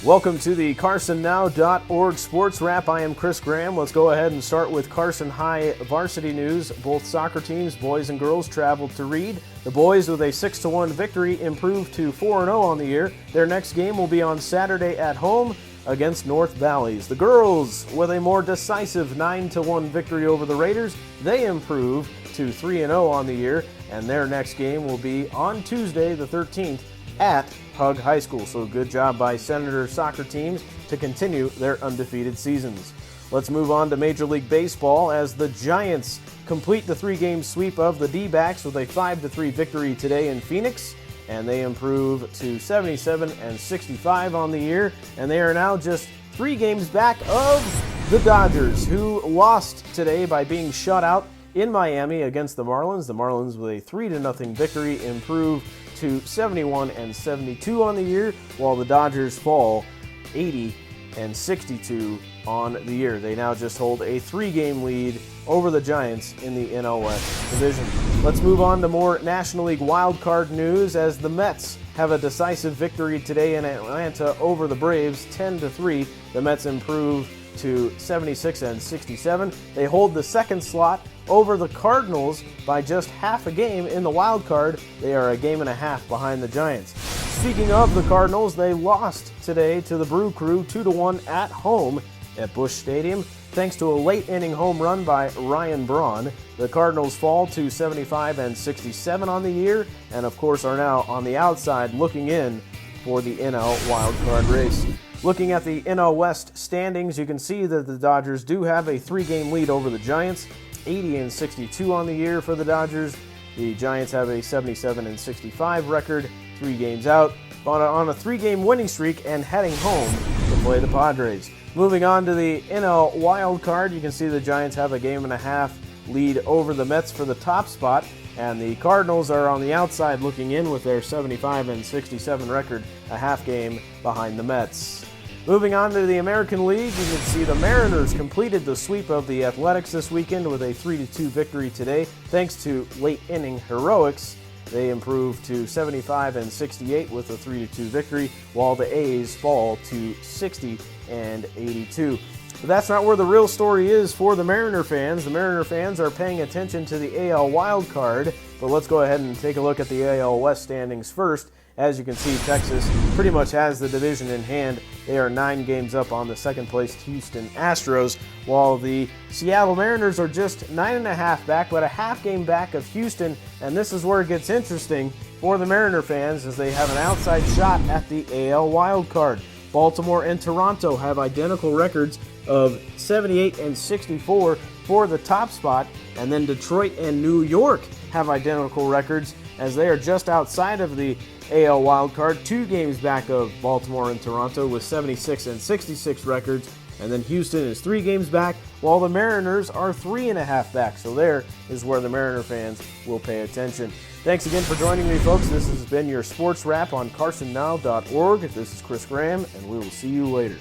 Welcome to the CarsonNow.org Sports Wrap. I am Chris Graham. Let's go ahead and start with Carson High varsity news. Both soccer teams, boys and girls, traveled to Reed. The boys, with a 6-1 victory, improved to 4-0 on the year. Their next game will be on Saturday at home against North Valleys. The girls, with a more decisive 9-1 victory over the Raiders, they improve to 3-0 on the year, and their next game will be on Tuesday the 13th at Hug High School. So good job by Senator soccer teams to continue their undefeated seasons. Let's move on to Major League Baseball as the Giants complete the 3-game sweep of the D-backs with a 5-3 victory today in Phoenix, and they improve to 77-65 on the year, and they are now just 3 games back of the Dodgers, who lost today by being shut out in Miami against the Marlins. The Marlins, with a 3-0 victory, improve to 71-72 on the year, while the Dodgers fall 80-62 on the year. They now just hold a 3-game lead over the Giants in the NL West division. Let's move on to more National League wildcard news as the Mets have a decisive victory today in Atlanta over the Braves, 10-3. The Mets improve to 76-67. They hold the second slot over the Cardinals by just half a game in the wild card. They are a game and a half behind the Giants. Speaking of the Cardinals, they lost today to the Brew Crew 2-1 at home at Busch Stadium. Thanks to a late inning home run by Ryan Braun, the Cardinals fall to 75-67 on the year, and of course are now on the outside looking in for the NL wild card race. Looking at the NL West standings, you can see that the Dodgers do have a 3-game lead over the Giants, 80-62 on the year for the Dodgers. The Giants have a 77-65 record, 3 games out, on a 3-game winning streak and heading home to play the Padres. Moving on to the NL wild card, you can see the Giants have a game and a half lead over the Mets for the top spot, and the Cardinals are on the outside looking in with their 75-67 record, a half game behind the Mets. Moving on to the American League, you can see the Mariners completed the sweep of the Athletics this weekend with a 3-2 victory today. Thanks to late inning heroics, they improved to 75-68 with a 3-2 victory, while the A's fall to 60-82. But that's not where the real story is for the Mariner fans. The Mariner fans are paying attention to the AL wild card, but let's go ahead and take a look at the AL West standings first. As you can see, Texas pretty much has the division in hand. They are 9 games up on the second-place Houston Astros, while the Seattle Mariners are just 9.5 back, but a half game back of Houston. And this is where it gets interesting for the Mariner fans, as they have an outside shot at the AL wild card. Baltimore and Toronto have identical records of 78-64 for the top spot, and then Detroit and New York have identical records, as they are just outside of the AL wildcard, 2 games back of Baltimore and Toronto with 76-66 records, and then Houston is 3 games back, while the Mariners are 3.5 back. So there is where the Mariner fans will pay attention. Thanks again for joining me, folks. This has been your Sports Wrap on CarsonNow.org. This is Chris Graham, and we will see you later.